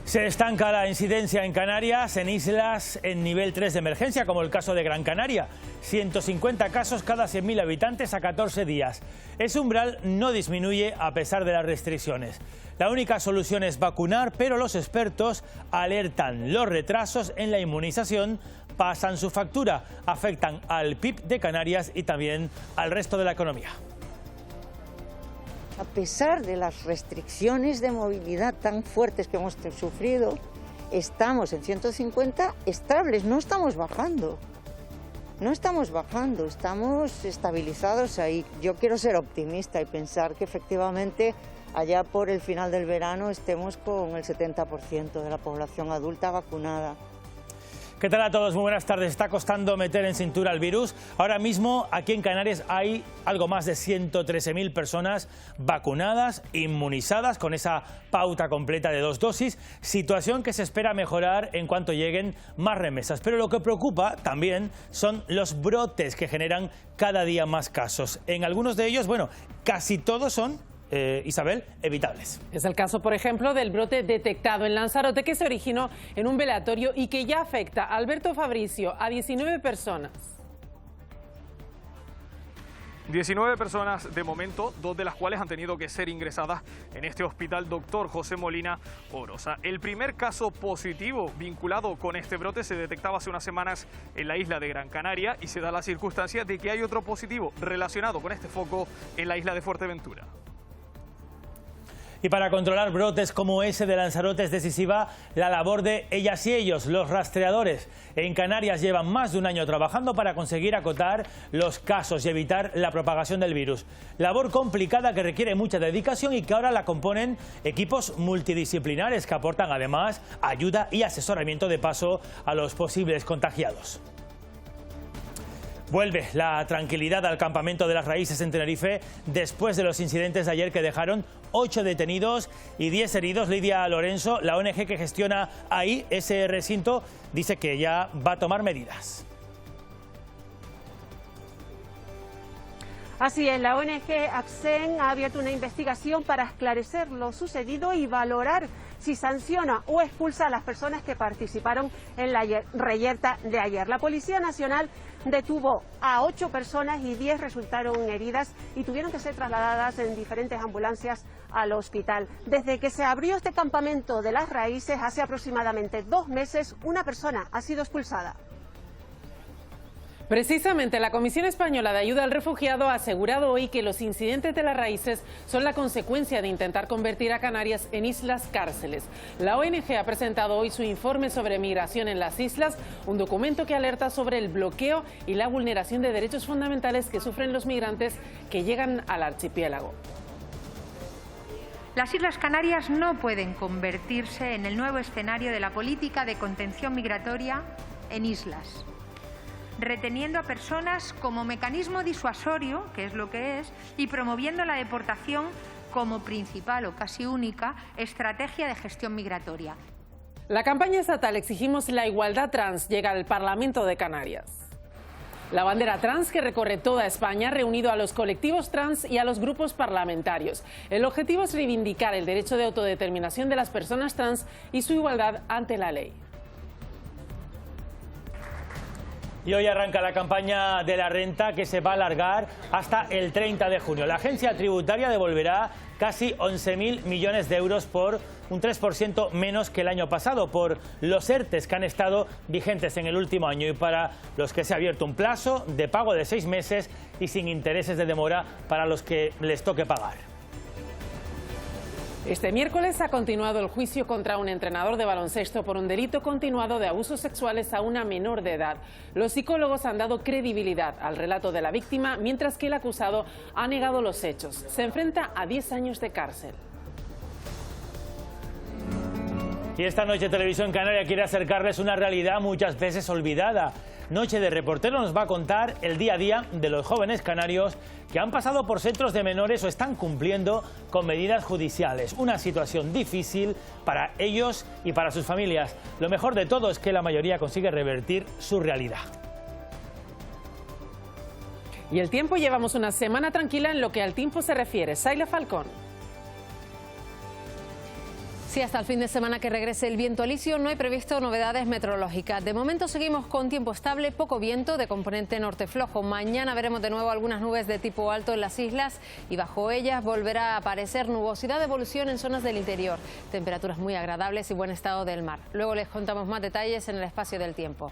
Se estanca la incidencia en Canarias, en islas en nivel 3 de emergencia, como el caso de Gran Canaria. 150 casos cada 100.000 habitantes a 14 días. Ese umbral no disminuye a pesar de las restricciones. La única solución es vacunar, pero los expertos alertan. Los retrasos en la inmunización pasan su factura, afectan al PIB de Canarias y también al resto de la economía. A pesar de las restricciones de movilidad tan fuertes que hemos sufrido, estamos en 150 estables, no estamos bajando. No estamos bajando, estamos estabilizados ahí. Yo quiero ser optimista y pensar que efectivamente allá por el final del verano estemos con el 70% de la población adulta vacunada. ¿Qué tal a todos? Muy buenas tardes. Está costando meter en cintura el virus. Ahora mismo aquí en Canarias hay algo más de 113.000 personas vacunadas, inmunizadas con esa pauta completa de 2 dosis, situación que se espera mejorar en cuanto lleguen más remesas. Pero lo que preocupa también son los brotes que generan cada día más casos. En algunos de ellos, bueno, casi todos son Isabel, evitables. Es el caso, por ejemplo, del brote detectado en Lanzarote, que se originó en un velatorio y que ya afecta a Alberto Fabricio a 19 personas. 19 personas de momento, 2 de las cuales han tenido que ser ingresadas en este hospital Dr. José Molina Orosa. El primer caso positivo vinculado con este brote se detectaba hace unas semanas en la isla de Gran Canaria y se da la circunstancia de que hay otro positivo relacionado con este foco en la isla de Fuerteventura. Y para controlar brotes como ese de Lanzarote es decisiva la labor de ellas y ellos, los rastreadores. En Canarias llevan más de un año trabajando para conseguir acotar los casos y evitar la propagación del virus. Labor complicada que requiere mucha dedicación y que ahora la componen equipos multidisciplinares que aportan además ayuda y asesoramiento de paso a los posibles contagiados. Vuelve la tranquilidad al campamento de las Raíces en Tenerife después de los incidentes de ayer que dejaron 8 detenidos y 10 heridos. Lidia Lorenzo, la ONG que gestiona ahí ese recinto, dice que ya va a tomar medidas. Así es, la ONG ACCEN ha abierto una investigación para esclarecer lo sucedido y valorar si sanciona o expulsa a las personas que participaron en la reyerta de ayer. La Policía Nacional detuvo a 8 personas y 10 resultaron heridas y tuvieron que ser trasladadas en diferentes ambulancias al hospital. Desde que se abrió este campamento de las Raíces hace aproximadamente 2 meses, una persona ha sido expulsada. Precisamente la Comisión Española de Ayuda al Refugiado ha asegurado hoy que los incidentes de las Raíces son la consecuencia de intentar convertir a Canarias en islas cárceles. La ONG ha presentado hoy su informe sobre migración en las islas, un documento que alerta sobre el bloqueo y la vulneración de derechos fundamentales que sufren los migrantes que llegan al archipiélago. Las Islas Canarias no pueden convertirse en el nuevo escenario de la política de contención migratoria en islas, reteniendo a personas como mecanismo disuasorio, que es lo que es, y promoviendo la deportación como principal o casi única estrategia de gestión migratoria. La campaña estatal Exigimos la Igualdad Trans llega al Parlamento de Canarias. La bandera trans que recorre toda España ha reunido a los colectivos trans y a los grupos parlamentarios. El objetivo es reivindicar el derecho de autodeterminación de las personas trans y su igualdad ante la ley. Y hoy arranca la campaña de la renta que se va a alargar hasta el 30 de junio. La agencia tributaria devolverá casi 11.000 millones de euros por un 3% menos que el año pasado por los ERTEs que han estado vigentes en el último año y para los que se ha abierto un plazo de pago de 6 meses y sin intereses de demora para los que les toque pagar. Este miércoles ha continuado el juicio contra un entrenador de baloncesto por un delito continuado de abusos sexuales a una menor de edad. Los psicólogos han dado credibilidad al relato de la víctima, mientras que el acusado ha negado los hechos. Se enfrenta a 10 años de cárcel. Y esta noche Televisión Canaria quiere acercarles una realidad muchas veces olvidada. Noche de Reportero nos va a contar el día a día de los jóvenes canarios que han pasado por centros de menores o están cumpliendo con medidas judiciales. Una situación difícil para ellos y para sus familias. Lo mejor de todo es que la mayoría consigue revertir su realidad. Y el tiempo, llevamos una semana tranquila en lo que al tiempo se refiere. Saila Falcón. Sí, hasta el fin de semana que regrese el viento alisio no hay previsto novedades meteorológicas. De momento seguimos con tiempo estable, poco viento de componente norte flojo. Mañana veremos de nuevo algunas nubes de tipo alto en las islas y bajo ellas volverá a aparecer nubosidad de evolución en zonas del interior. Temperaturas muy agradables y buen estado del mar. Luego les contamos más detalles en el espacio del tiempo.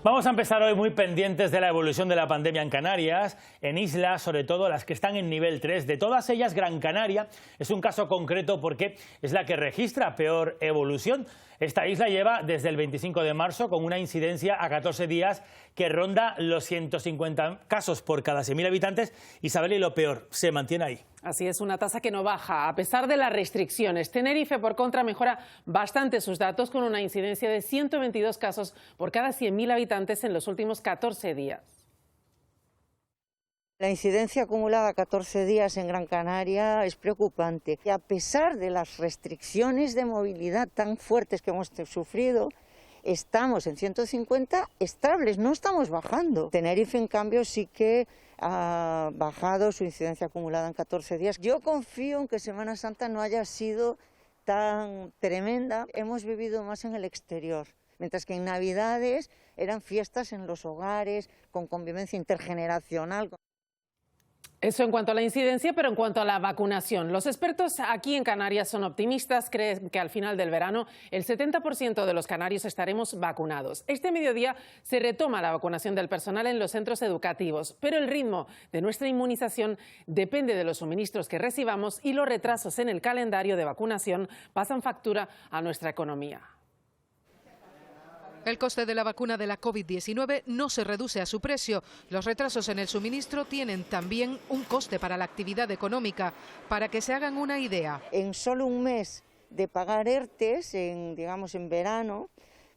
Vamos a empezar hoy muy pendientes de la evolución de la pandemia en Canarias, en islas, sobre todo las que están en nivel 3. De todas ellas, Gran Canaria es un caso concreto porque es la que registra peor evolución. Esta isla lleva desde el 25 de marzo con una incidencia a 14 días que ronda los 150 casos por cada 100.000 habitantes. Isabel, y lo peor, se mantiene ahí. Así es, una tasa que no baja, a pesar de las restricciones. Tenerife, por contra, mejora bastante sus datos con una incidencia de 122 casos por cada 100.000 habitantes en los últimos 14 días. La incidencia acumulada a 14 días en Gran Canaria es preocupante. Y a pesar de las restricciones de movilidad tan fuertes que hemos sufrido, estamos en 150 estables, no estamos bajando. Tenerife, en cambio, sí que ha bajado su incidencia acumulada en 14 días. Yo confío en que Semana Santa no haya sido tan tremenda. Hemos vivido más en el exterior, mientras que en Navidades eran fiestas en los hogares, con convivencia intergeneracional. Eso en cuanto a la incidencia, pero en cuanto a la vacunación. Los expertos aquí en Canarias son optimistas, creen que al final del verano el 70% de los canarios estaremos vacunados. Este mediodía se retoma la vacunación del personal en los centros educativos, pero el ritmo de nuestra inmunización depende de los suministros que recibamos y los retrasos en el calendario de vacunación pasan factura a nuestra economía. El coste de la vacuna de la COVID-19 no se reduce a su precio. Los retrasos en el suministro tienen también un coste para la actividad económica. Para que se hagan una idea. En solo un mes de pagar ERTES, digamos en verano,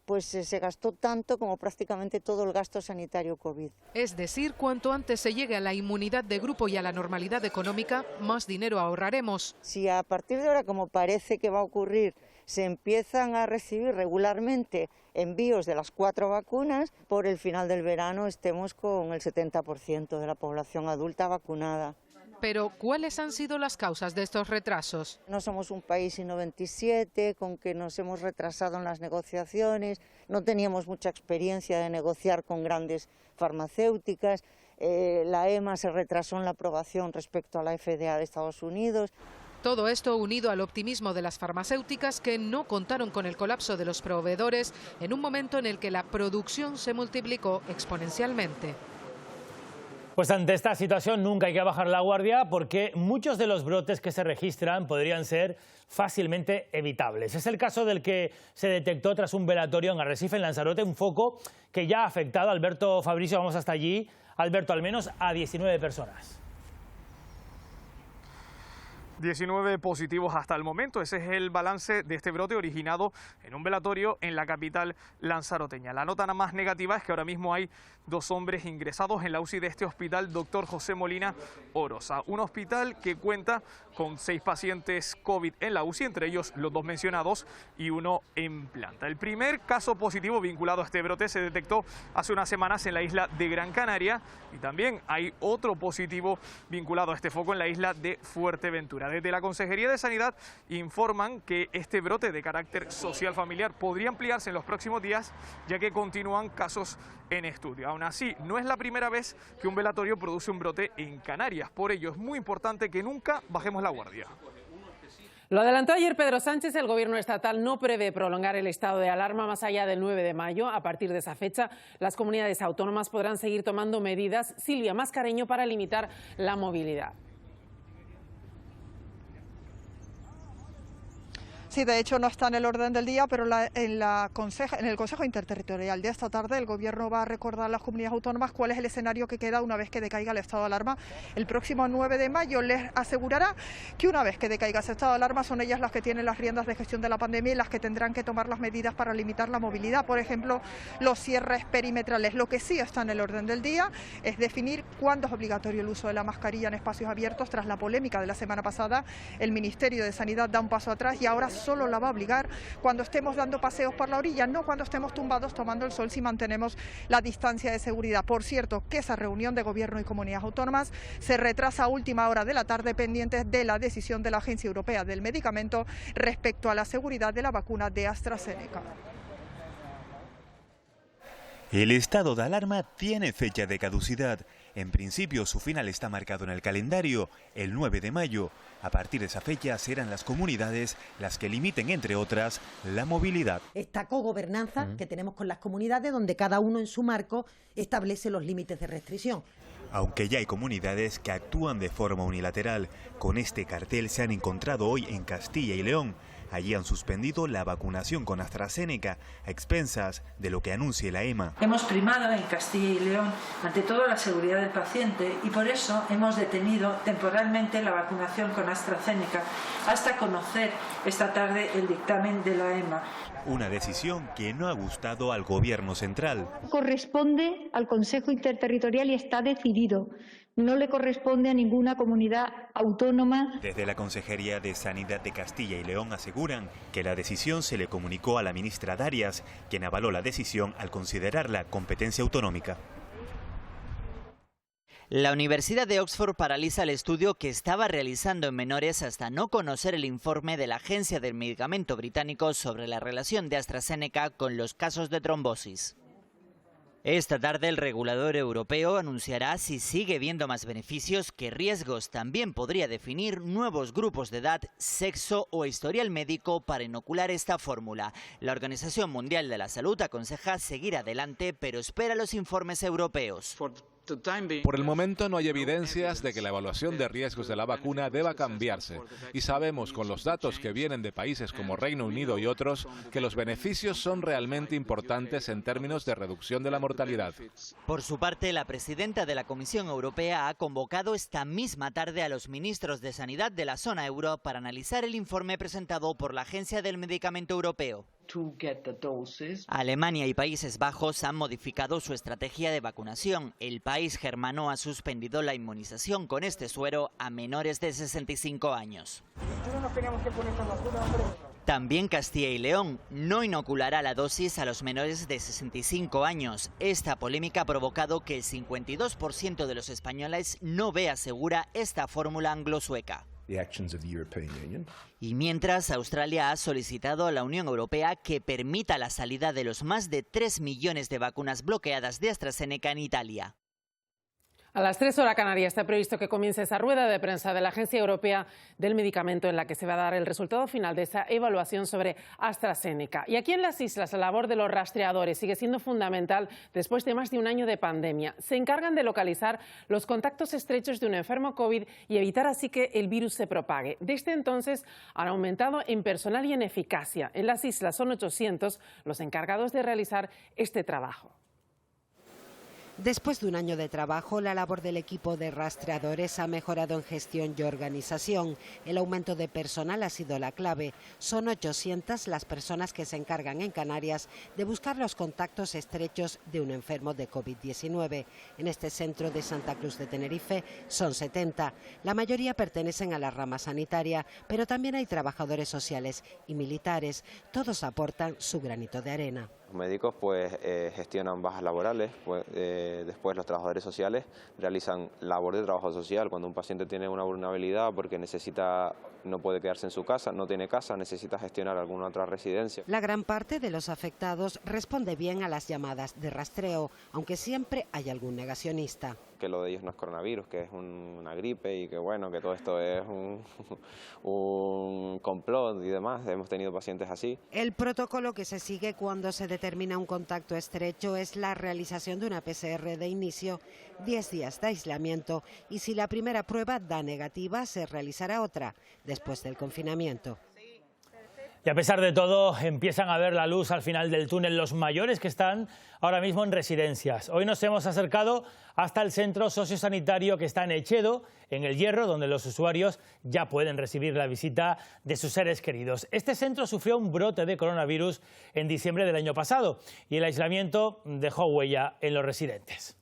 pues se gastó tanto como prácticamente todo el gasto sanitario COVID. Es decir, cuanto antes se llegue a la inmunidad de grupo y a la normalidad económica, más dinero ahorraremos. Si a partir de ahora, como parece que va a ocurrir, se empiezan a recibir regularmente envíos de las 4 vacunas, por el final del verano estemos con el 70% de la población adulta vacunada. Pero, ¿cuáles han sido las causas de estos retrasos? No somos un país siglo XXVII, con que nos hemos retrasado en las negociaciones, no teníamos mucha experiencia de negociar con grandes farmacéuticas, la EMA se retrasó en la aprobación respecto a la FDA de Estados Unidos. Todo esto unido al optimismo de las farmacéuticas que no contaron con el colapso de los proveedores en un momento en el que la producción se multiplicó exponencialmente. Pues ante esta situación nunca hay que bajar la guardia porque muchos de los brotes que se registran podrían ser fácilmente evitables. Es el caso del que se detectó tras un velatorio en Arrecife, en Lanzarote, un foco que ya ha afectado, Alberto Fabricio, vamos hasta allí, Alberto, al menos a 19 personas. 19 positivos hasta el momento. Ese es el balance de este brote originado en un velatorio en la capital lanzaroteña. La nota más negativa es que ahora mismo hay 2 hombres ingresados en la UCI de este hospital Dr. José Molina Orosa. Un hospital que cuenta con 6 pacientes COVID en la UCI, entre ellos los 2 mencionados y 1 en planta. El primer caso positivo vinculado a este brote se detectó hace unas semanas en la isla de Gran Canaria y también hay otro positivo vinculado a este foco en la isla de Fuerteventura. Desde la Consejería de Sanidad informan que este brote de carácter social familiar podría ampliarse en los próximos días, ya que continúan casos en estudio. Aún así, no es la primera vez que un velatorio produce un brote en Canarias. Por ello, es muy importante que nunca bajemos la guardia. Lo adelantó ayer Pedro Sánchez, el gobierno estatal no prevé prolongar el estado de alarma más allá del 9 de mayo. A partir de esa fecha, las comunidades autónomas podrán seguir tomando medidas, Silvia Mascareño, para limitar la movilidad. Sí, de hecho no está en el orden del día, pero en el Consejo Interterritorial de esta tarde el Gobierno va a recordar a las comunidades autónomas cuál es el escenario que queda una vez que decaiga el estado de alarma. El próximo 9 de mayo les asegurará que una vez que decaiga ese estado de alarma son ellas las que tienen las riendas de gestión de la pandemia y las que tendrán que tomar las medidas para limitar la movilidad, por ejemplo, los cierres perimetrales. Lo que sí está en el orden del día es definir cuándo es obligatorio el uso de la mascarilla en espacios abiertos. Tras la polémica de la semana pasada, el Ministerio de Sanidad da un paso atrás y ahora solo la va a obligar cuando estemos dando paseos por la orilla, no cuando estemos tumbados tomando el sol si mantenemos la distancia de seguridad. Por cierto, que esa reunión de Gobierno y comunidades autónomas se retrasa a última hora de la tarde, pendientes de la decisión de la Agencia Europea del Medicamento respecto a la seguridad de la vacuna de AstraZeneca. El estado de alarma tiene fecha de caducidad. En principio, su final está marcado en el calendario, el 9 de mayo. A partir de esa fecha serán las comunidades las que limiten, entre otras, la movilidad. Esta cogobernanza que tenemos con las comunidades, donde cada uno en su marco establece los límites de restricción. Aunque ya hay comunidades que actúan de forma unilateral. Con este cartel se han encontrado hoy en Castilla y León. Allí han suspendido la vacunación con AstraZeneca a expensas de lo que anuncie la EMA. Hemos primado en Castilla y León ante todo la seguridad del paciente y por eso hemos detenido temporalmente la vacunación con AstraZeneca hasta conocer esta tarde el dictamen de la EMA. Una decisión que no ha gustado al Gobierno central. Corresponde al Consejo Interterritorial y está decidido. No le corresponde a ninguna comunidad autónoma. Desde la Consejería de Sanidad de Castilla y León aseguran que la decisión se le comunicó a la ministra Darias, quien avaló la decisión al considerarla competencia autonómica. La Universidad de Oxford paraliza el estudio que estaba realizando en menores hasta no conocer el informe de la Agencia del Medicamento británico sobre la relación de AstraZeneca con los casos de trombosis. Esta tarde el regulador europeo anunciará si sigue viendo más beneficios que riesgos. También podría definir nuevos grupos de edad, sexo o historial médico para inocular esta fórmula. La Organización Mundial de la Salud aconseja seguir adelante, pero espera los informes europeos. Por el momento no hay evidencias de que la evaluación de riesgos de la vacuna deba cambiarse y sabemos con los datos que vienen de países como Reino Unido y otros que los beneficios son realmente importantes en términos de reducción de la mortalidad. Por su parte, la presidenta de la Comisión Europea ha convocado esta misma tarde a los ministros de Sanidad de la zona euro para analizar el informe presentado por la Agencia del Medicamento Europeo. Alemania y Países Bajos han modificado su estrategia de vacunación. El país germano ha suspendido la inmunización con este suero a menores de 65 años. También Castilla y León no inoculará la dosis a los menores de 65 años. Esta polémica ha provocado que el 52% de los españoles no vea segura esta fórmula anglo-sueca. Y mientras, Australia ha solicitado a la Unión Europea que permita la salida de los más de 3 millones de vacunas bloqueadas de AstraZeneca en Italia. A las 3 horas Canarias está previsto que comience esa rueda de prensa de la Agencia Europea del Medicamento en la que se va a dar el resultado final de esa evaluación sobre AstraZeneca. Y aquí en las islas la labor de los rastreadores sigue siendo fundamental después de más de un año de pandemia. Se encargan de localizar los contactos estrechos de un enfermo COVID y evitar así que el virus se propague. Desde entonces han aumentado en personal y en eficacia. En las islas son 800 los encargados de realizar este trabajo. Después de un año de trabajo, la labor del equipo de rastreadores ha mejorado en gestión y organización. El aumento de personal ha sido la clave. Son 800 las personas que se encargan en Canarias de buscar los contactos estrechos de un enfermo de COVID-19. En este centro de Santa Cruz de Tenerife son 70. La mayoría pertenecen a la rama sanitaria, pero también hay trabajadores sociales y militares. Todos aportan su granito de arena. Los médicos gestionan bajas laborales, después los trabajadores sociales realizan labor de trabajo social. Cuando un paciente tiene una vulnerabilidad porque no puede quedarse en su casa, no tiene casa, necesita gestionar alguna otra residencia. La gran parte de los afectados responde bien a las llamadas de rastreo, aunque siempre hay algún negacionista. Que lo de ellos no es coronavirus, que es una gripe y que bueno, que todo esto es un complot y demás. Hemos tenido pacientes así. El protocolo que se sigue cuando se determina un contacto estrecho es la realización de una PCR de inicio, 10 días de aislamiento y si la primera prueba da negativa se realizará otra después del confinamiento. Y a pesar de todo, empiezan a ver la luz al final del túnel los mayores que están ahora mismo en residencias. Hoy nos hemos acercado hasta el centro sociosanitario que está en Echedo, en El Hierro, donde los usuarios ya pueden recibir la visita de sus seres queridos. Este centro sufrió un brote de coronavirus en diciembre del año pasado y el aislamiento dejó huella en los residentes.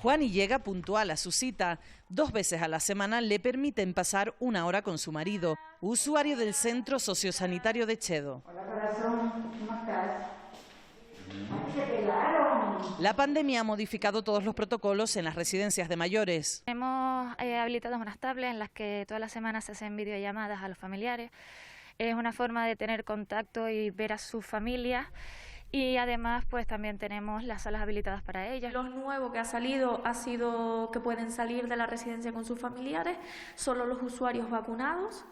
Juani llega puntual a su cita. 2 veces a la semana le permiten pasar 1 hora con su marido, usuario del Centro Sociosanitario de Chedo. Hola, corazón, ¿cómo estás? La pandemia ha modificado todos los protocolos en las residencias de mayores. Hemos habilitado unas tablets en las que todas las semanas se hacen videollamadas a los familiares. Es una forma de tener contacto y ver a sus familias. Y además pues también tenemos las salas habilitadas para ellas. Lo nuevo que ha salido ha sido que pueden salir de la residencia con sus familiares, solo los usuarios vacunados,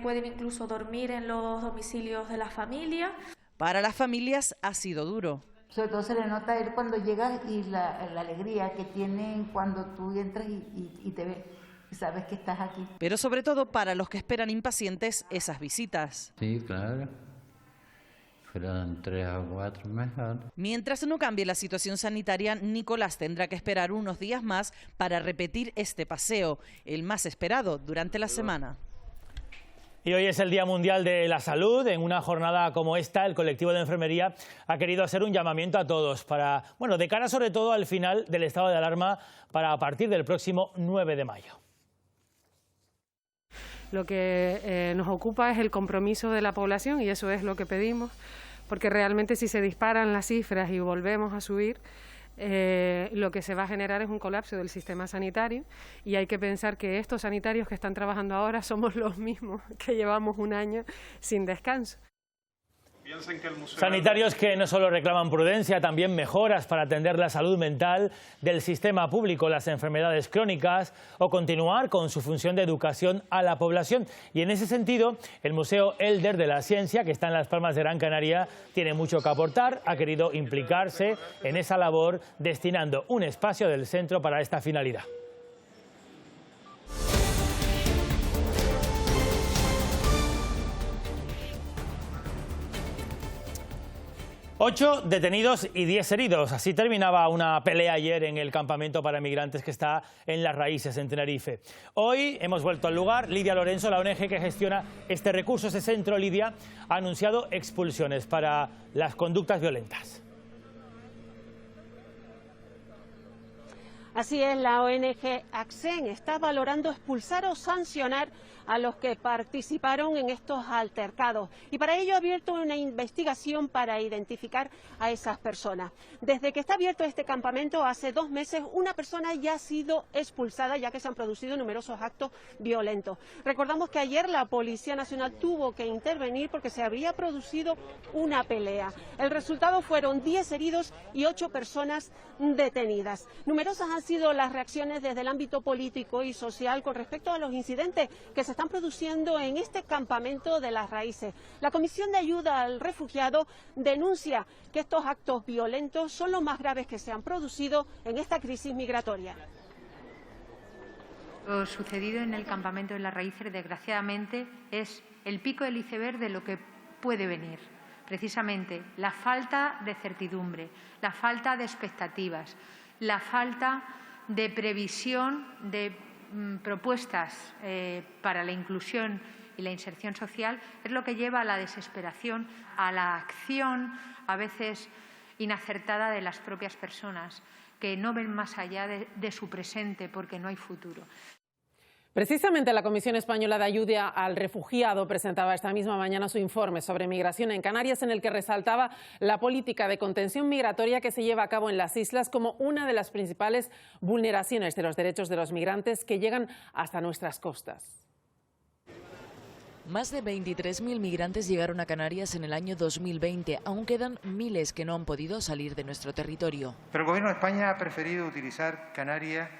pueden incluso dormir en los domicilios de la familia. Para las familias ha sido duro. Sobre todo se le nota a él cuando llegas y la alegría que tienen cuando tú entras y te ves y sabes que estás aquí. Pero sobre todo para los que esperan impacientes esas visitas. Sí, claro. Fueron 3 o 4 mejor. Mientras no cambie la situación sanitaria, Nicolás tendrá que esperar unos días más para repetir este paseo, el más esperado durante la semana. Y hoy es el Día Mundial de la Salud. En una jornada como esta, el colectivo de enfermería ha querido hacer un llamamiento a todos para, bueno, de cara sobre todo al final del estado de alarma para a partir del próximo 9 de mayo. Lo que nos ocupa es el compromiso de la población y eso es lo que pedimos, porque realmente si se disparan las cifras y volvemos a subir, lo que se va a generar es un colapso del sistema sanitario y hay que pensar que estos sanitarios que están trabajando ahora somos los mismos que llevamos un año sin descanso. Sanitarios que no solo reclaman prudencia, también mejoras para atender la salud mental del sistema público, las enfermedades crónicas o continuar con su función de educación a la población. Y en ese sentido, el Museo Elder de la Ciencia, que está en Las Palmas de Gran Canaria, tiene mucho que aportar. Ha querido implicarse en esa labor destinando un espacio del centro para esta finalidad. Ocho detenidos y 10 heridos. Así terminaba una pelea ayer en el campamento para migrantes que está en Las Raíces, en Tenerife. Hoy hemos vuelto al lugar. Lidia Lorenzo, la ONG que gestiona este recurso, ese centro, Lidia, ha anunciado expulsiones para las conductas violentas. Así es, la ONG ACCEN está valorando expulsar o sancionar a los que participaron en estos altercados y para ello ha abierto una investigación para identificar a esas personas. Desde que está abierto este campamento hace 2 meses, una persona ya ha sido expulsada ya que se han producido numerosos actos violentos. Recordamos que ayer la Policía Nacional tuvo que intervenir porque se había producido una pelea. El resultado fueron 10 heridos y 8 personas detenidas. Numerosas han sido las reacciones desde el ámbito político y social con respecto a los incidentes que se están produciendo en este campamento de Las Raíces. La Comisión de Ayuda al Refugiado denuncia que estos actos violentos son los más graves que se han producido en esta crisis migratoria. Lo sucedido en el campamento de Las Raíces, desgraciadamente, es el pico del iceberg de lo que puede venir. Precisamente la falta de certidumbre, la falta de expectativas, la falta de previsión de propuestas para la inclusión y la inserción social es lo que lleva a la desesperación, a la acción a veces inacertada de las propias personas que no ven más allá de su presente porque no hay futuro. Precisamente la Comisión Española de Ayuda al Refugiado presentaba esta misma mañana su informe sobre migración en Canarias, en el que resaltaba la política de contención migratoria que se lleva a cabo en las islas como una de las principales vulneraciones de los derechos de los migrantes que llegan hasta nuestras costas. Más de 23.000 migrantes llegaron a Canarias en el año 2020. Aún quedan miles que no han podido salir de nuestro territorio. Pero el Gobierno de España ha preferido utilizar Canarias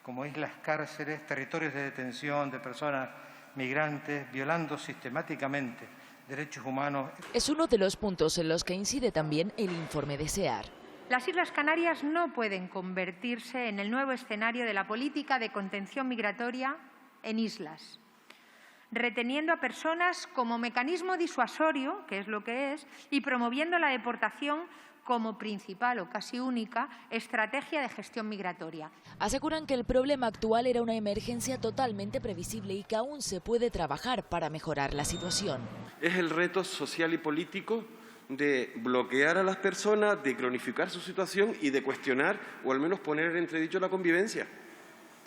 como islas cárceles, territorios de detención de personas migrantes, violando sistemáticamente derechos humanos. Es uno de los puntos en los que incide también el informe de SEAR. Las Islas Canarias no pueden convertirse en el nuevo escenario de la política de contención migratoria en islas, reteniendo a personas como mecanismo disuasorio, que es lo que es, y promoviendo la deportación como principal o casi única estrategia de gestión migratoria. Aseguran que el problema actual era una emergencia totalmente previsible y que aún se puede trabajar para mejorar la situación. Es el reto social y político de bloquear a las personas, de cronificar su situación y de cuestionar o al menos poner en entredicho la convivencia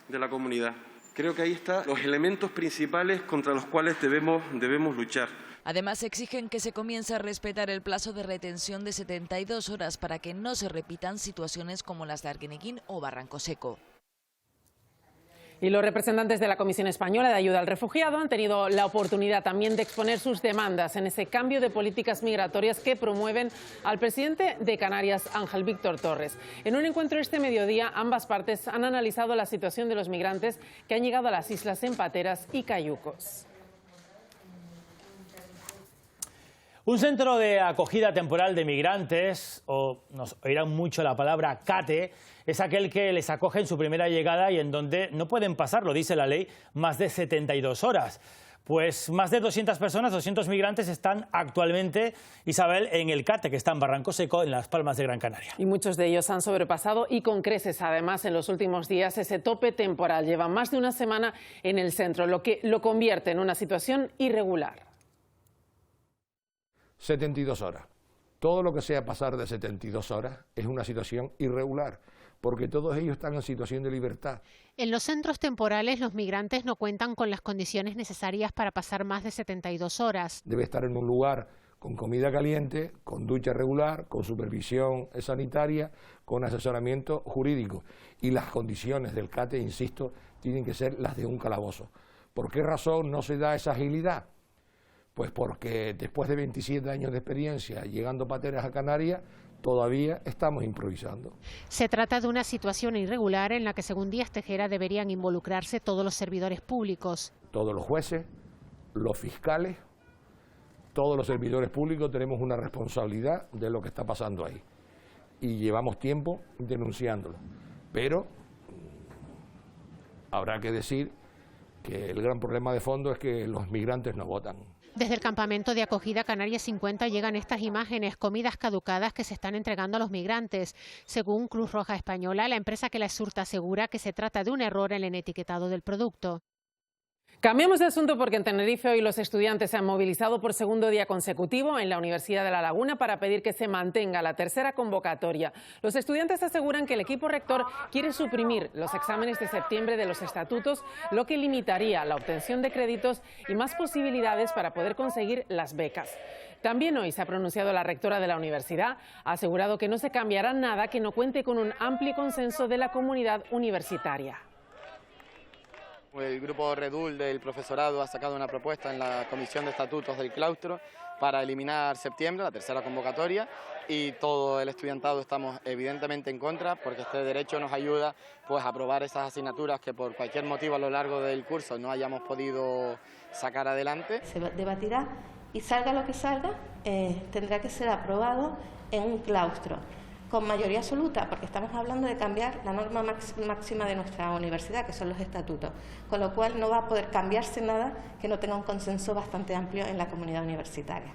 de la comunidad. Creo que ahí están los elementos principales contra los cuales debemos luchar. Además, exigen que se comience a respetar el plazo de retención de 72 horas para que no se repitan situaciones como las de Arguineguín o Barranco Seco. Y los representantes de la Comisión Española de Ayuda al Refugiado han tenido la oportunidad también de exponer sus demandas en ese cambio de políticas migratorias que promueven al presidente de Canarias, Ángel Víctor Torres. En un encuentro este mediodía, ambas partes han analizado la situación de los migrantes que han llegado a las islas en pateras y cayucos. Un centro de acogida temporal de migrantes, o nos oirán mucho la palabra CATE, es aquel que les acoge en su primera llegada y en donde no pueden pasar, lo dice la ley, más de 72 horas. Pues más de 200 personas, 200 migrantes están actualmente, Isabel, en el CATE, que está en Barranco Seco, en Las Palmas de Gran Canaria. Y muchos de ellos han sobrepasado y con creces, además, en los últimos días ese tope temporal. Llevan más de una semana en el centro, lo que lo convierte en una situación irregular. 72 horas. Todo lo que sea pasar de 72 horas es una situación irregular, porque todos ellos están en situación de libertad. En los centros temporales los migrantes no cuentan con las condiciones necesarias para pasar más de 72 horas. Debe estar en un lugar con comida caliente, con ducha regular, con supervisión sanitaria, con asesoramiento jurídico. Y las condiciones del CATE, insisto, tienen que ser las de un calabozo. ¿Por qué razón no se da esa agilidad? Pues porque después de 27 años de experiencia llegando pateras a Canarias, todavía estamos improvisando. Se trata de una situación irregular en la que, según Díaz Tejera, deberían involucrarse todos los servidores públicos. Todos los jueces, los fiscales, todos los servidores públicos tenemos una responsabilidad de lo que está pasando ahí. Y llevamos tiempo denunciándolo. Pero habrá que decir que el gran problema de fondo es que los migrantes no votan. Desde el campamento de acogida Canarias 50 llegan estas imágenes, comidas caducadas que se están entregando a los migrantes. Según Cruz Roja Española, la empresa que las surta asegura que se trata de un error en el etiquetado del producto. Cambiamos de asunto porque en Tenerife hoy los estudiantes se han movilizado por segundo día consecutivo en la Universidad de La Laguna para pedir que se mantenga la tercera convocatoria. Los estudiantes aseguran que el equipo rector quiere suprimir los exámenes de septiembre de los estatutos, lo que limitaría la obtención de créditos y más posibilidades para poder conseguir las becas. También hoy se ha pronunciado la rectora de la universidad, ha asegurado que no se cambiará nada que no cuente con un amplio consenso de la comunidad universitaria. El grupo Redul del profesorado ha sacado una propuesta en la Comisión de Estatutos del Claustro para eliminar septiembre, la tercera convocatoria, y todo el estudiantado estamos evidentemente en contra porque este derecho nos ayuda pues, a aprobar esas asignaturas que por cualquier motivo a lo largo del curso no hayamos podido sacar adelante. Se debatirá y salga lo que salga, tendrá que ser aprobado en un claustro con mayoría absoluta, porque estamos hablando de cambiar la norma máxima de nuestra universidad, que son los estatutos, con lo cual no va a poder cambiarse nada que no tenga un consenso bastante amplio en la comunidad universitaria.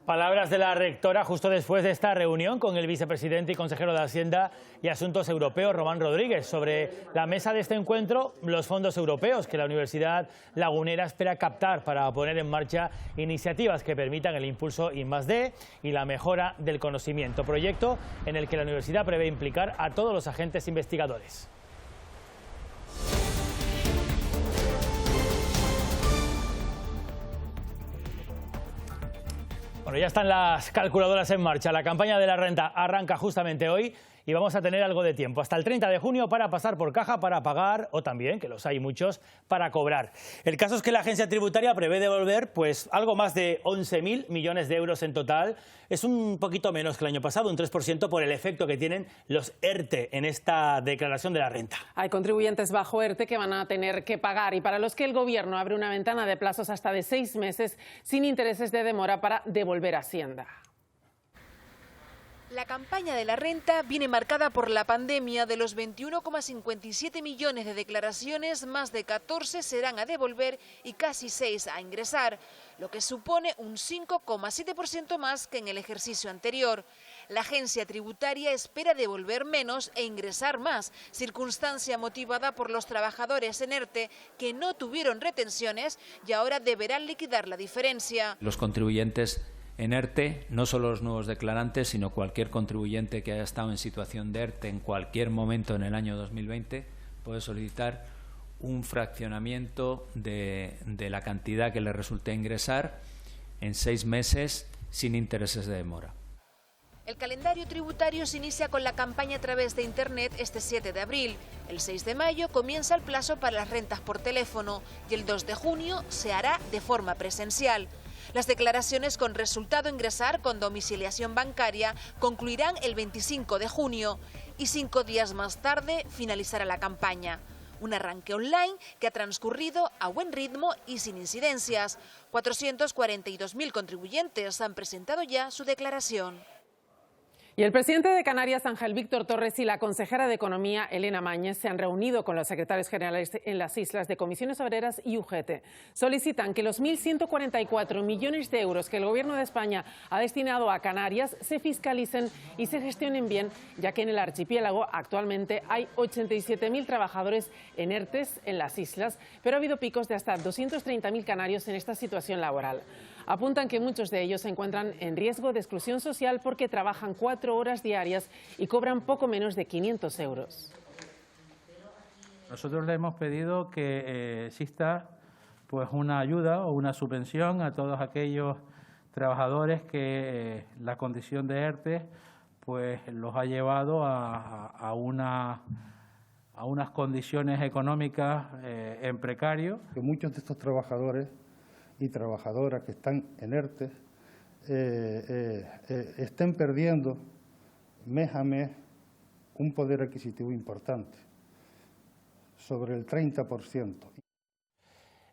Palabras de la rectora justo después de esta reunión con el vicepresidente y consejero de Hacienda y Asuntos Europeos, Román Rodríguez, sobre la mesa de este encuentro, los fondos europeos que la Universidad Lagunera espera captar para poner en marcha iniciativas que permitan el impulso I+D y la mejora del conocimiento, proyecto en el que la universidad prevé implicar a todos los agentes investigadores. Bueno, ya están las calculadoras en marcha. La campaña de la renta arranca justamente hoy y vamos a tener algo de tiempo, hasta el 30 de junio, para pasar por caja, para pagar o también, que los hay muchos, para cobrar. El caso es que la agencia tributaria prevé devolver pues algo más de 11.000 millones de euros en total. Es un poquito menos que el año pasado, un 3% por el efecto que tienen los ERTE en esta declaración de la renta. Hay contribuyentes bajo ERTE que van a tener que pagar y para los que el Gobierno abre una ventana de plazos hasta de 6 meses sin intereses de demora para devolver a Hacienda. La campaña de la renta viene marcada por la pandemia. De los 21,57 millones de declaraciones, más de 14 serán a devolver y casi 6 a ingresar, lo que supone un 5,7% más que en el ejercicio anterior. La agencia tributaria espera devolver menos e ingresar más, circunstancia motivada por los trabajadores en ERTE que no tuvieron retenciones y ahora deberán liquidar la diferencia. Los contribuyentes en ERTE, no solo los nuevos declarantes, sino cualquier contribuyente que haya estado en situación de ERTE en cualquier momento en el año 2020 puede solicitar un fraccionamiento de la cantidad que le resulte ingresar en 6 meses sin intereses de demora. El calendario tributario se inicia con la campaña a través de Internet este 7 de abril. El 6 de mayo comienza el plazo para las rentas por teléfono y el 2 de junio se hará de forma presencial. Las declaraciones con resultado ingresar con domiciliación bancaria concluirán el 25 de junio y 5 días más tarde finalizará la campaña. Un arranque online que ha transcurrido a buen ritmo y sin incidencias. 442.000 contribuyentes han presentado ya su declaración. Y el presidente de Canarias, Ángel Víctor Torres, y la consejera de Economía, Elena Mañez, se han reunido con los secretarios generales en las islas de Comisiones Obreras y UGT. Solicitan que los 1.144 millones de euros que el Gobierno de España ha destinado a Canarias se fiscalicen y se gestionen bien, ya que en el archipiélago actualmente hay 87.000 trabajadores en ERTES en las islas, pero ha habido picos de hasta 230.000 canarios en esta situación laboral. Apuntan que muchos de ellos se encuentran en riesgo de exclusión social porque trabajan 4 horas diarias y cobran poco menos de 500 euros. Nosotros le hemos pedido que exista pues una ayuda o una subvención a todos aquellos trabajadores que la condición de ERTE pues los ha llevado a unas condiciones económicas en precario. Que muchos de estos trabajadores y trabajadoras que están en ERTE estén perdiendo mes a mes un poder adquisitivo importante, sobre el 30%.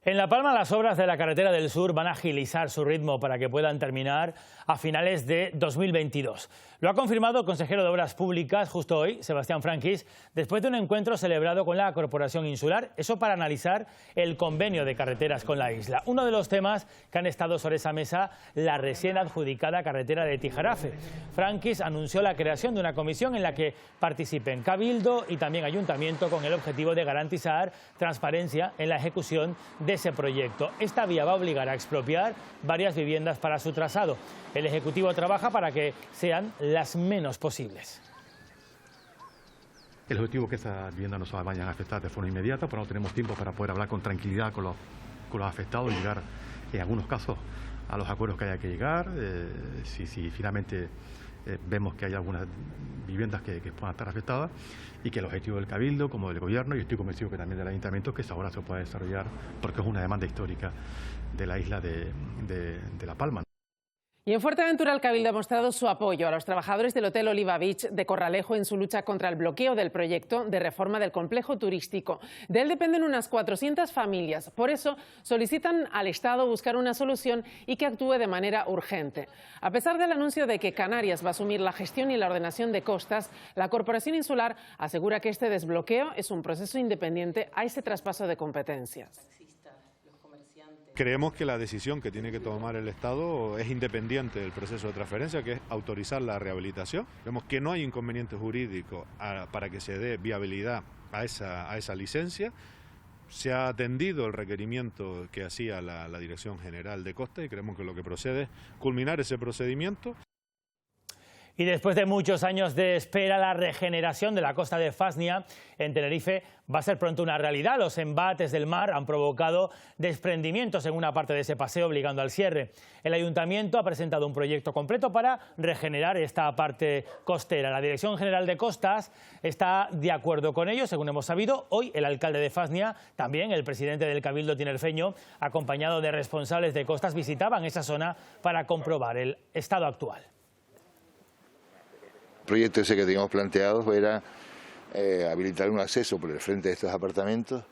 En La Palma, las obras de la carretera del sur van a agilizar su ritmo para que puedan terminar a finales de 2022. Lo ha confirmado el consejero de Obras Públicas justo hoy, Sebastián Franquis, después de un encuentro celebrado con la Corporación Insular, eso para analizar el convenio de carreteras con la isla. Uno de los temas que han estado sobre esa mesa, la recién adjudicada carretera de Tijarafe. Franquis anunció la creación de una comisión en la que participen Cabildo y también Ayuntamiento con el objetivo de garantizar transparencia en la ejecución de ese proyecto. Esta vía va a obligar a expropiar varias viviendas para su trazado. El Ejecutivo trabaja para que sean las menos posibles. El objetivo es que estas viviendas no se vayan a afectar de forma inmediata, pero no tenemos tiempo para poder hablar con tranquilidad con los afectados y llegar, en algunos casos, a los acuerdos que haya que llegar. Si finalmente vemos que hay algunas viviendas que puedan estar afectadas, y que el objetivo del Cabildo, como del Gobierno, y estoy convencido que también del Ayuntamiento, que esa obra se pueda desarrollar porque es una demanda histórica de la isla de La Palma. Y en Fuerteventura el Cabildo ha mostrado su apoyo a los trabajadores del Hotel Oliva Beach de Corralejo en su lucha contra el bloqueo del proyecto de reforma del complejo turístico. De él dependen unas 400 familias. Por eso solicitan al Estado buscar una solución y que actúe de manera urgente. A pesar del anuncio de que Canarias va a asumir la gestión y la ordenación de costas, la Corporación Insular asegura que este desbloqueo es un proceso independiente a ese traspaso de competencias. Creemos que la decisión que tiene que tomar el Estado es independiente del proceso de transferencia, que es autorizar la rehabilitación. Vemos que no hay inconveniente jurídico para que se dé viabilidad a esa licencia. Se ha atendido el requerimiento que hacía la Dirección General de Costas y creemos que lo que procede es culminar ese procedimiento. Y después de muchos años de espera, la regeneración de la costa de Fasnia en Tenerife va a ser pronto una realidad. Los embates del mar han provocado desprendimientos en una parte de ese paseo, obligando al cierre. El Ayuntamiento ha presentado un proyecto completo para regenerar esta parte costera. La Dirección General de Costas está de acuerdo con ello, según hemos sabido. Hoy el alcalde de Fasnia, también el presidente del Cabildo tinerfeño, acompañado de responsables de costas, visitaban esa zona para comprobar el estado actual. El proyecto ese que teníamos planteado era habilitar un acceso por el frente de estos apartamentos,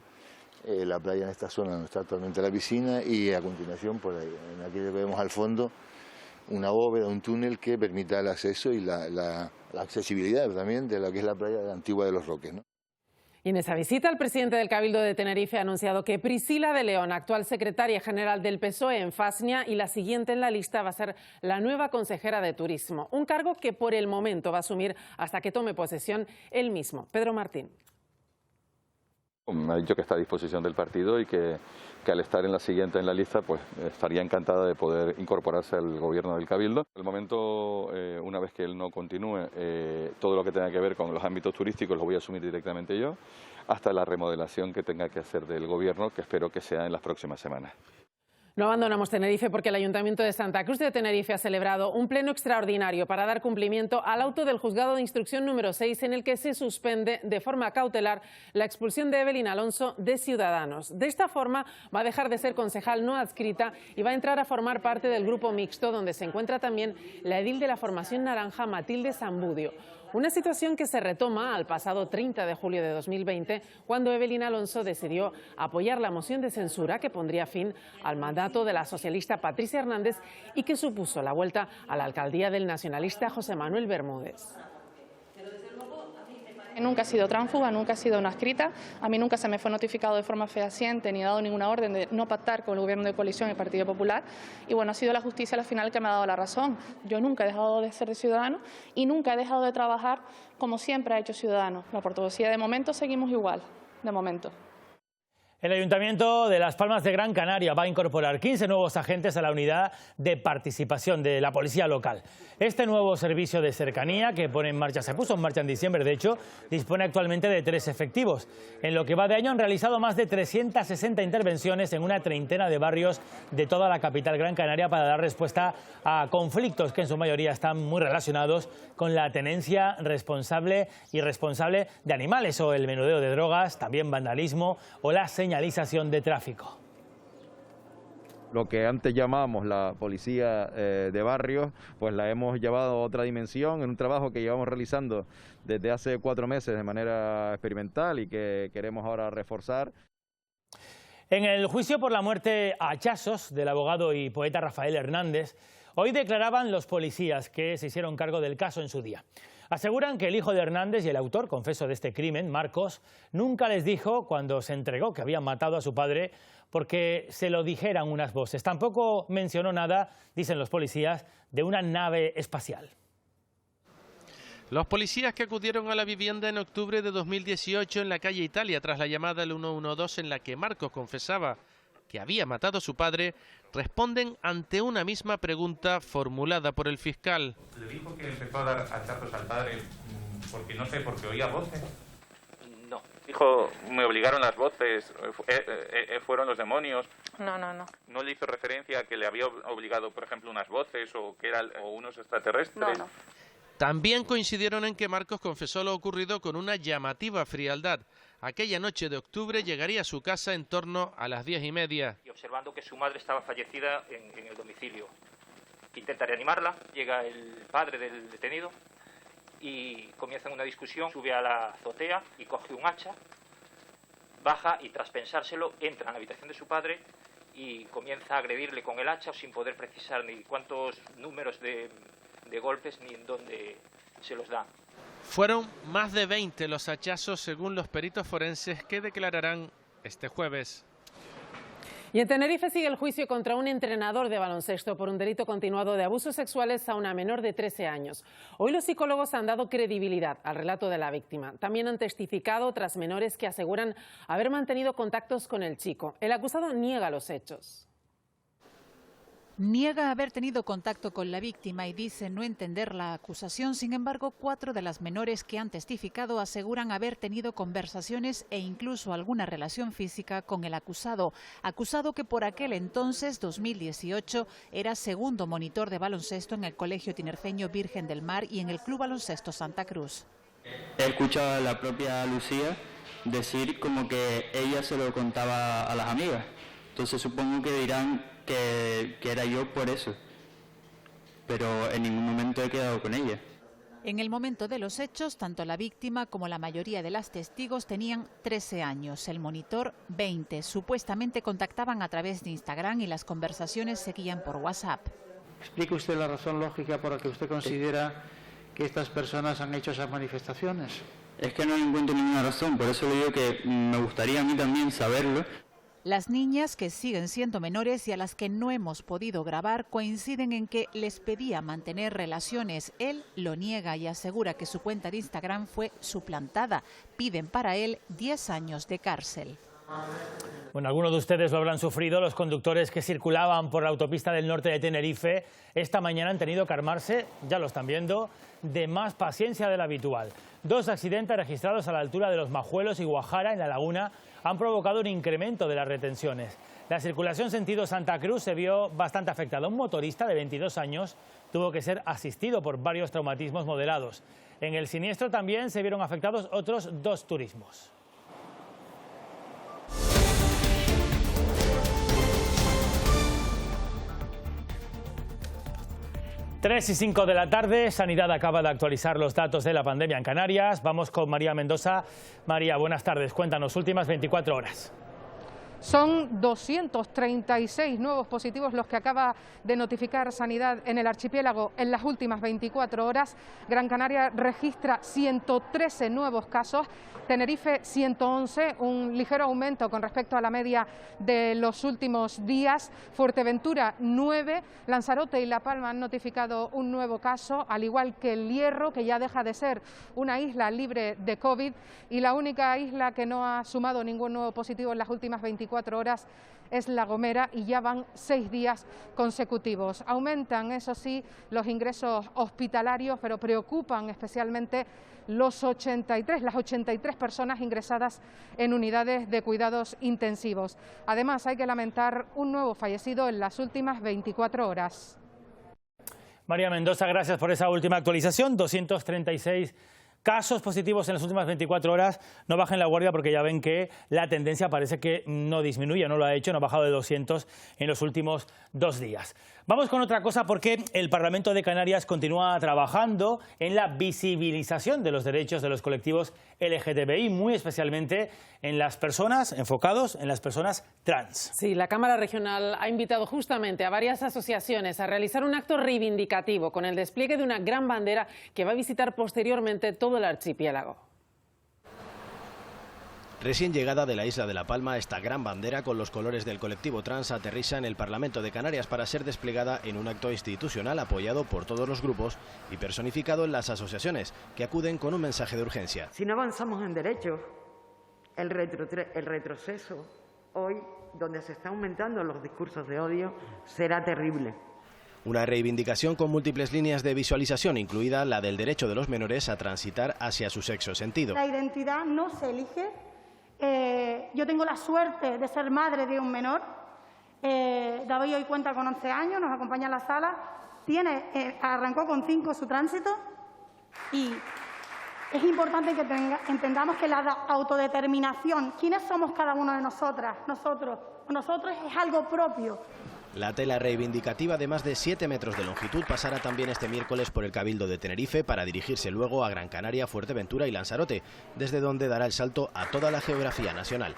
la playa en esta zona donde está actualmente la piscina y a continuación, por ahí, en aquello que vemos al fondo, una bóveda, un túnel que permita el acceso y la accesibilidad también de lo que es la playa antigua de Los Roques, ¿no? Y en esa visita, el presidente del Cabildo de Tenerife ha anunciado que Priscila de León, actual secretaria general del PSOE en Fasnia, y la siguiente en la lista va a ser la nueva consejera de Turismo, un cargo que por el momento va a asumir hasta que tome posesión él mismo. Pedro Martín. Me ha dicho que está a disposición del partido y que al estar en la siguiente en la lista, pues estaría encantada de poder incorporarse al gobierno del Cabildo. En el momento, una vez que él no continúe, todo lo que tenga que ver con los ámbitos turísticos lo voy a asumir directamente yo, hasta la remodelación que tenga que hacer del gobierno, que espero que sea en las próximas semanas. No abandonamos Tenerife porque el Ayuntamiento de Santa Cruz de Tenerife ha celebrado un pleno extraordinario para dar cumplimiento al auto del Juzgado de Instrucción número 6 en el que se suspende de forma cautelar la expulsión de Evelyn Alonso de Ciudadanos. De esta forma va a dejar de ser concejal no adscrita y va a entrar a formar parte del grupo mixto donde se encuentra también la edil de la formación naranja Matilde Zambudio. Una situación que se retoma al pasado 30 de julio de 2020, cuando Evelyn Alonso decidió apoyar la moción de censura que pondría fin al mandato de la socialista Patricia Hernández y que supuso la vuelta a la alcaldía del nacionalista José Manuel Bermúdez. Nunca he sido tránsfuga, nunca he sido una adscrita. A mí nunca se me fue notificado de forma fehaciente ni dado ninguna orden de no pactar con el Gobierno de coalición y el Partido Popular. Y bueno, ha sido la justicia al final que me ha dado la razón. Yo nunca he dejado de ser de Ciudadanos y nunca he dejado de trabajar como siempre ha hecho Ciudadanos. La ortodoxia de momento seguimos igual, de momento. El Ayuntamiento de Las Palmas de Gran Canaria va a incorporar 15 nuevos agentes a la unidad de participación de la policía local. Este nuevo servicio de cercanía que se puso en marcha en diciembre, de hecho, dispone actualmente de 3 efectivos. En lo que va de año han realizado más de 360 intervenciones en una treintena de barrios de toda la capital Gran Canaria para dar respuesta a conflictos que en su mayoría están muy relacionados con la tenencia responsable y irresponsable de animales o el menudeo de drogas, también vandalismo o la señalización de tráfico. Lo que antes llamábamos la policía de barrios, pues la hemos llevado a otra dimensión en un trabajo que llevamos realizando desde hace 4 meses de manera experimental y que queremos ahora reforzar. En el juicio por la muerte a hachazos del abogado y poeta Rafael Hernández, hoy declaraban los policías que se hicieron cargo del caso en su día. Aseguran que el hijo de Hernández y el autor, confeso de este crimen, Marcos, nunca les dijo cuando se entregó que habían matado a su padre porque se lo dijeran unas voces. Tampoco mencionó nada, dicen los policías, de una nave espacial. Los policías que acudieron a la vivienda en octubre de 2018 en la calle Italia tras la llamada al 112 en la que Marcos confesaba que había matado a su padre, responden ante una misma pregunta formulada por el fiscal. ¿Le dijo que empezó a dar hachazos al padre porque oía voces? No, dijo, me obligaron las voces, fueron los demonios. No. ¿No le hizo referencia a que le había obligado, por ejemplo, unas voces o que eran unos extraterrestres? No. También coincidieron en que Marcos confesó lo ocurrido con una llamativa frialdad. Aquella noche de octubre llegaría a su casa en torno a las 10:30. Y observando que su madre estaba fallecida en el domicilio. Intenta reanimarla, llega el padre del detenido y comienzan una discusión, sube a la azotea y coge un hacha, baja y tras pensárselo entra en la habitación de su padre y comienza a agredirle con el hacha sin poder precisar ni cuántos números de golpes ni en dónde se los da. Fueron más de 20 los hachazos según los peritos forenses que declararán este jueves. Y en Tenerife sigue el juicio contra un entrenador de baloncesto por un delito continuado de abusos sexuales a una menor de 13 años. Hoy los psicólogos han dado credibilidad al relato de la víctima. También han testificado otras menores que aseguran haber mantenido contactos con el chico. El acusado niega los hechos. Niega haber tenido contacto con la víctima y dice no entender la acusación. Sin embargo, 4 de las menores que han testificado aseguran haber tenido conversaciones e incluso alguna relación física con el acusado que por aquel entonces, 2018, era segundo monitor de baloncesto en el Colegio Tinerfeño Virgen del Mar y en el Club Baloncesto Santa Cruz. He escuchado a la propia Lucía decir como que ella se lo contaba a las amigas. Entonces supongo que dirán que era yo por eso, pero en ningún momento he quedado con ella. En el momento de los hechos, tanto la víctima como la mayoría de las testigos tenían 13 años, el monitor 20. Supuestamente contactaban a través de Instagram y las conversaciones seguían por WhatsApp. ¿Explica usted la razón lógica por la que usted considera que estas personas han hecho esas manifestaciones? Es que no encuentro ninguna razón, por eso le digo que me gustaría a mí también saberlo. Las niñas, que siguen siendo menores y a las que no hemos podido grabar, coinciden en que les pedía mantener relaciones. Él lo niega y asegura que su cuenta de Instagram fue suplantada. Piden para él 10 años de cárcel. Bueno, algunos de ustedes lo habrán sufrido. Los conductores que circulaban por la autopista del norte de Tenerife esta mañana han tenido que armarse, ya lo están viendo, de más paciencia de la habitual. 2 accidentes registrados a la altura de Los Majuelos y Guajara, en La Laguna, han provocado un incremento de las retenciones. La circulación sentido Santa Cruz se vio bastante afectada. Un motorista de 22 años tuvo que ser asistido por varios traumatismos moderados. En el siniestro también se vieron afectados otros 2 turismos. Tres y 5 de la tarde, Sanidad acaba de actualizar los datos de la pandemia en Canarias. Vamos con María Mendoza. María, buenas tardes. Cuéntanos, últimas 24 horas. Son 236 nuevos positivos los que acaba de notificar Sanidad en el archipiélago en las últimas 24 horas. Gran Canaria registra 113 nuevos casos, Tenerife 111, un ligero aumento con respecto a la media de los últimos días. Fuerteventura 9, Lanzarote y La Palma han notificado un nuevo caso, al igual que El Hierro, que ya deja de ser una isla libre de COVID, y la única isla que no ha sumado ningún nuevo positivo en las últimas 24 horas es La Gomera, y ya van 6 días consecutivos. Aumentan, eso sí, los ingresos hospitalarios, pero preocupan especialmente las 83 personas ingresadas en unidades de cuidados intensivos. Además, hay que lamentar un nuevo fallecido en las últimas 24 horas. María Mendoza, gracias por esa última actualización. 236 casos positivos en las últimas 24 horas. No bajen la guardia porque ya ven que la tendencia parece que no disminuye, no lo ha hecho, no ha bajado de 200 en los últimos 2 días. Vamos con otra cosa, porque el Parlamento de Canarias continúa trabajando en la visibilización de los derechos de los colectivos LGTBI, muy especialmente enfocados en las personas trans. Sí, la Cámara Regional ha invitado justamente a varias asociaciones a realizar un acto reivindicativo con el despliegue de una gran bandera que va a visitar posteriormente todo el archipiélago. Recién llegada de la isla de La Palma, esta gran bandera con los colores del colectivo trans aterriza en el Parlamento de Canarias para ser desplegada en un acto institucional apoyado por todos los grupos y personificado en las asociaciones, que acuden con un mensaje de urgencia. Si no avanzamos en derechos, el retroceso hoy, donde se están aumentando los discursos de odio, será terrible. Una reivindicación con múltiples líneas de visualización, incluida la del derecho de los menores a transitar hacia su sexo sentido. La identidad no se elige. Yo tengo la suerte de ser madre de un menor. David hoy cuenta con 11 años, nos acompaña en la sala. Arrancó con 5 su tránsito, y es importante que entendamos que la autodeterminación, ¿quiénes somos cada uno de nosotros es algo propio. La tela reivindicativa de más de 7 metros de longitud pasará también este miércoles por el Cabildo de Tenerife para dirigirse luego a Gran Canaria, Fuerteventura y Lanzarote, desde donde dará el salto a toda la geografía nacional.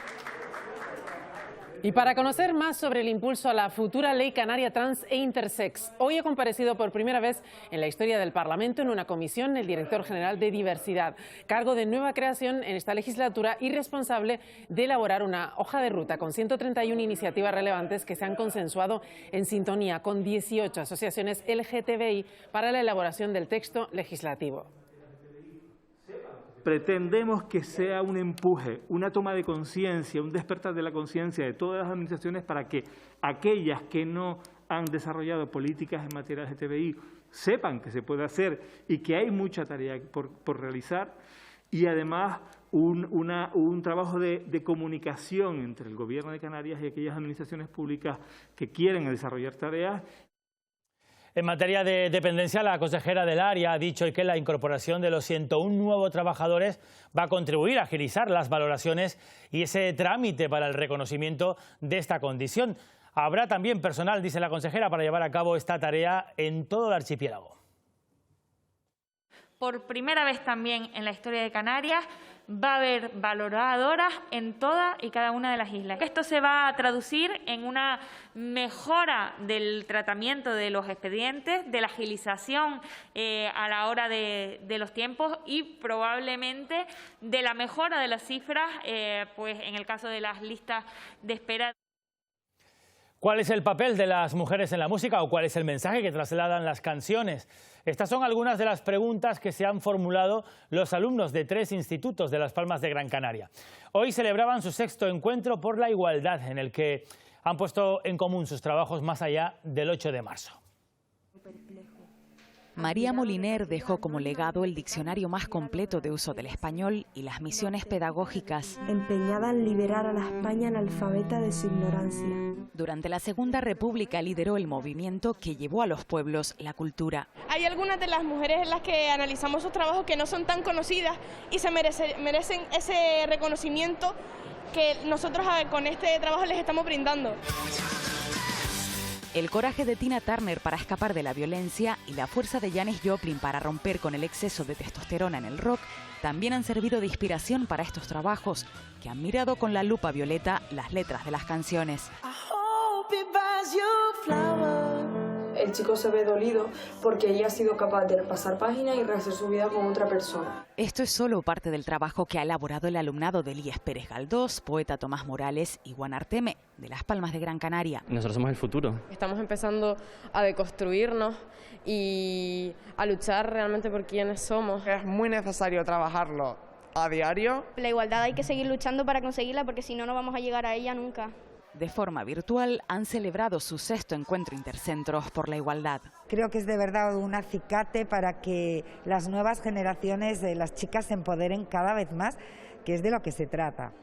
Y para conocer más sobre el impulso a la futura ley canaria trans e intersex, hoy ha comparecido por primera vez en la historia del Parlamento en una comisión el director general de Diversidad, cargo de nueva creación en esta legislatura y responsable de elaborar una hoja de ruta con 131 iniciativas relevantes que se han consensuado en sintonía con 18 asociaciones LGTBI para la elaboración del texto legislativo. Pretendemos que sea un empuje, una toma de conciencia, un despertar de la conciencia de todas las administraciones para que aquellas que no han desarrollado políticas en materia LGTBI sepan que se puede hacer y que hay mucha tarea por realizar, y además un trabajo de comunicación entre el Gobierno de Canarias y aquellas administraciones públicas que quieren desarrollar tareas. En materia de dependencia, la consejera del área ha dicho que la incorporación de los 101 nuevos trabajadores va a contribuir a agilizar las valoraciones y ese trámite para el reconocimiento de esta condición. Habrá también personal, dice la consejera, para llevar a cabo esta tarea en todo el archipiélago. Por primera vez también en la historia de Canarias, va a haber valoradoras en todas y cada una de las islas. Esto se va a traducir en una mejora del tratamiento de los expedientes, de la agilización a la hora de los tiempos y probablemente de la mejora de las cifras, pues en el caso de las listas de espera. ¿Cuál es el papel de las mujeres en la música o cuál es el mensaje que trasladan las canciones? Estas son algunas de las preguntas que se han formulado los alumnos de 3 institutos de Las Palmas de Gran Canaria. Hoy celebraban su 6º encuentro por la igualdad, en el que han puesto en común sus trabajos más allá del 8 de marzo. María Moliner dejó como legado el diccionario más completo de uso del español y las misiones pedagógicas. Empeñada en liberar a la España analfabeta de su ignorancia. Durante la Segunda República lideró el movimiento que llevó a los pueblos la cultura. Hay algunas de las mujeres en las que analizamos sus trabajos que no son tan conocidas y se merecen ese reconocimiento que nosotros con este trabajo les estamos brindando. El coraje de Tina Turner para escapar de la violencia y la fuerza de Janis Joplin para romper con el exceso de testosterona en el rock también han servido de inspiración para estos trabajos, que han mirado con la lupa violeta las letras de las canciones. El chico se ve dolido porque ella ha sido capaz de pasar página y rehacer su vida con otra persona. Esto es solo parte del trabajo que ha elaborado el alumnado de Elías Pérez Galdós, poeta Tomás Morales y Juan Arteme, de Las Palmas de Gran Canaria. Nosotros somos el futuro. Estamos empezando a deconstruirnos y a luchar realmente por quiénes somos. Es muy necesario trabajarlo a diario. La igualdad hay que seguir luchando para conseguirla porque si no, no vamos a llegar a ella nunca. De forma virtual han celebrado su 6º encuentro intercentros por la igualdad. Creo que es de verdad un acicate para que las nuevas generaciones de las chicas se empoderen cada vez más, que es de lo que se trata.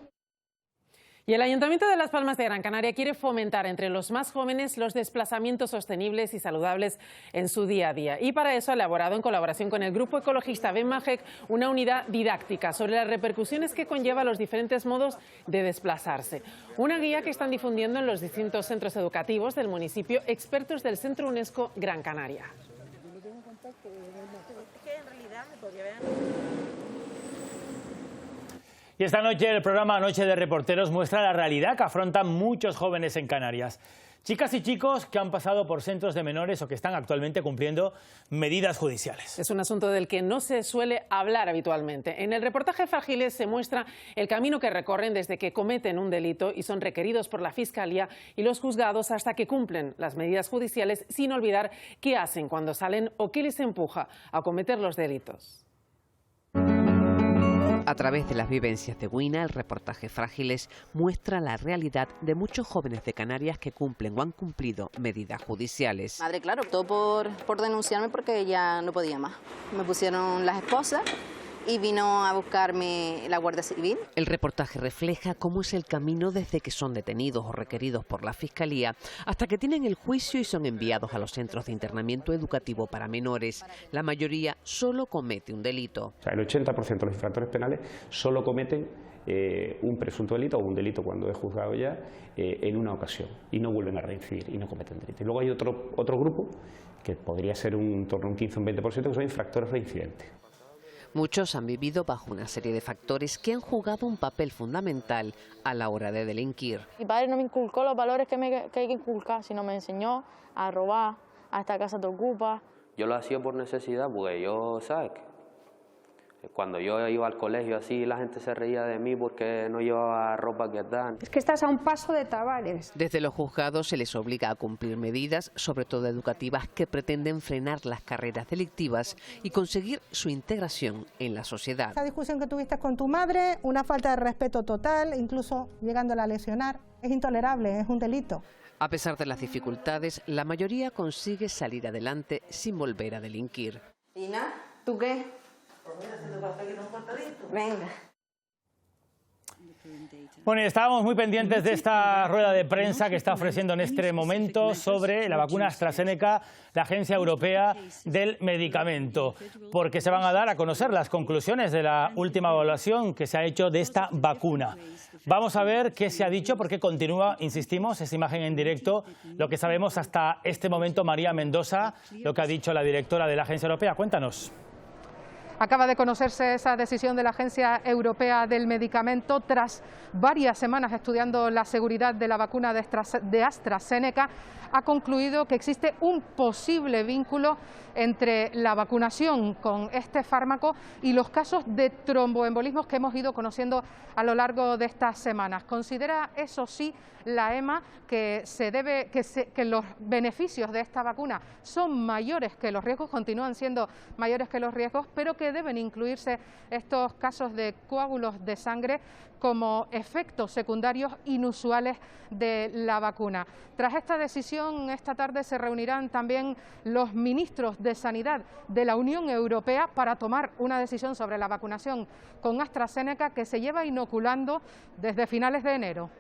Y el Ayuntamiento de Las Palmas de Gran Canaria quiere fomentar entre los más jóvenes los desplazamientos sostenibles y saludables en su día a día. Y para eso ha elaborado, en colaboración con el grupo ecologista Benmajec, una unidad didáctica sobre las repercusiones que conlleva los diferentes modos de desplazarse. Una guía que están difundiendo en los distintos centros educativos del municipio expertos del Centro UNESCO Gran Canaria. Y esta noche el programa Noche de Reporteros muestra la realidad que afrontan muchos jóvenes en Canarias. Chicas y chicos que han pasado por centros de menores o que están actualmente cumpliendo medidas judiciales. Es un asunto del que no se suele hablar habitualmente. En el reportaje Frágiles se muestra el camino que recorren desde que cometen un delito y son requeridos por la Fiscalía y los juzgados hasta que cumplen las medidas judiciales, sin olvidar qué hacen cuando salen o qué les empuja a cometer los delitos. A través de las vivencias de Wina, el reportaje Frágiles muestra la realidad de muchos jóvenes de Canarias que cumplen o han cumplido medidas judiciales. Madre, claro, optó por denunciarme porque ya no podía más. Me pusieron las esposas y vino a buscarme la Guardia Civil. El reportaje refleja cómo es el camino desde que son detenidos o requeridos por la Fiscalía hasta que tienen el juicio y son enviados a los centros de internamiento educativo para menores. La mayoría solo comete un delito. O sea, el 80% de los infractores penales solo cometen un presunto delito o un delito cuando es juzgado ya en una ocasión y no vuelven a reincidir y no cometen delito. Y luego hay otro grupo que podría ser en torno a un 15 o un 20% que son infractores reincidentes. Muchos han vivido bajo una serie de factores que han jugado un papel fundamental a la hora de delinquir. Mi padre no me inculcó los valores que hay que inculcar, sino me enseñó a robar, a esta casa te ocupa. Yo lo hacía por necesidad, porque yo, ¿sabes? Cuando yo iba al colegio así, la gente se reía de mí porque no llevaba ropa que dan. Es que estás a un paso de Tavares. Desde los juzgados se les obliga a cumplir medidas, sobre todo educativas, que pretenden frenar las carreras delictivas y conseguir su integración en la sociedad. Esa discusión que tuviste con tu madre, una falta de respeto total, incluso llegándola a lesionar, es intolerable, es un delito. A pesar de las dificultades, la mayoría consigue salir adelante sin volver a delinquir. Ina, ¿tú qué? Venga. Bueno, estábamos muy pendientes de esta rueda de prensa que está ofreciendo en este momento sobre la vacuna AstraZeneca, la Agencia Europea del Medicamento, porque se van a dar a conocer las conclusiones de la última evaluación que se ha hecho de esta vacuna. Vamos a ver qué se ha dicho, porque continúa, insistimos, esa imagen en directo, lo que sabemos hasta este momento. María Mendoza, lo que ha dicho la directora de la Agencia Europea. Cuéntanos. Acaba de conocerse esa decisión de la Agencia Europea del Medicamento tras varias semanas estudiando la seguridad de la vacuna de AstraZeneca. Ha concluido que existe un posible vínculo entre la vacunación con este fármaco y los casos de tromboembolismos que hemos ido conociendo a lo largo de estas semanas. Considera, eso sí, la EMA que los beneficios de esta vacuna son mayores que los riesgos, continúan siendo mayores que los riesgos, pero que deben incluirse estos casos de coágulos de sangre como efectos secundarios inusuales de la vacuna. Tras esta decisión, esta tarde se reunirán también los ministros de Sanidad de la Unión Europea para tomar una decisión sobre la vacunación con AstraZeneca, que se lleva inoculando desde finales de enero.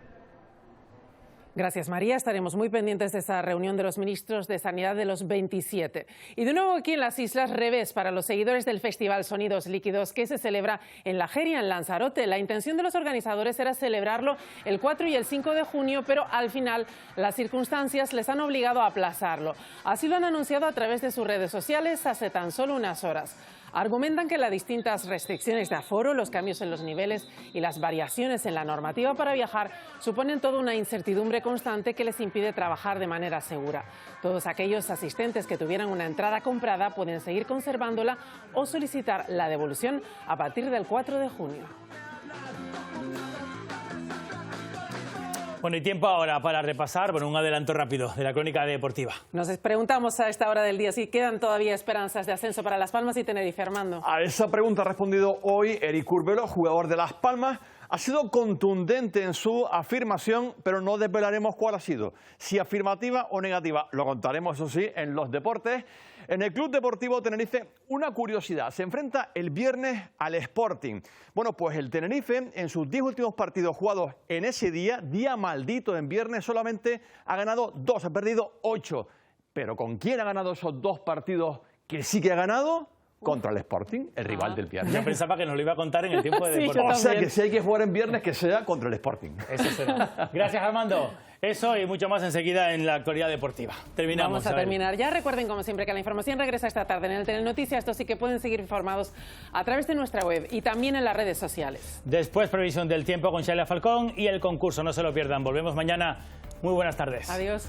Gracias, María. Estaremos muy pendientes de esa reunión de los ministros de Sanidad de los 27. Y de nuevo aquí en las Islas, revés para los seguidores del Festival Sonidos Líquidos, que se celebra en La Jeria, en Lanzarote. La intención de los organizadores era celebrarlo el 4 y el 5 de junio, pero al final las circunstancias les han obligado a aplazarlo. Así lo han anunciado a través de sus redes sociales hace tan solo unas horas. Argumentan que las distintas restricciones de aforo, los cambios en los niveles y las variaciones en la normativa para viajar suponen toda una incertidumbre constante que les impide trabajar de manera segura. Todos aquellos asistentes que tuvieran una entrada comprada pueden seguir conservándola o solicitar la devolución a partir del 4 de junio. Bueno, y tiempo ahora para repasar un adelanto rápido de la crónica deportiva. Nos preguntamos a esta hora del día si quedan todavía esperanzas de ascenso para Las Palmas y Tenerife, Armando. A esa pregunta ha respondido hoy Eric Curbelo, jugador de Las Palmas. Ha sido contundente en su afirmación, pero no desvelaremos cuál ha sido. Si afirmativa o negativa, lo contaremos, eso sí, en los deportes. En el Club Deportivo Tenerife, una curiosidad. Se enfrenta el viernes al Sporting. Bueno, pues el Tenerife, en sus 10 últimos partidos jugados en ese día maldito en viernes, solamente ha ganado 2, ha perdido 8. Pero ¿con quién ha ganado esos 2 partidos que sí que ha ganado? Contra el Sporting, el rival del viernes. Yo pensaba que nos lo iba a contar en el tiempo de deporte. O sea que si hay que jugar en viernes, que sea contra el Sporting. Eso será. Gracias, Armando. Eso y mucho más enseguida en la actualidad deportiva. Terminamos. Vamos a terminar ya. Recuerden, como siempre, que la información regresa esta tarde en el Telenoticias. Esto sí que pueden seguir informados a través de nuestra web y también en las redes sociales. Después, previsión del tiempo con Sheila Falcón y el concurso. No se lo pierdan. Volvemos mañana. Muy buenas tardes. Adiós.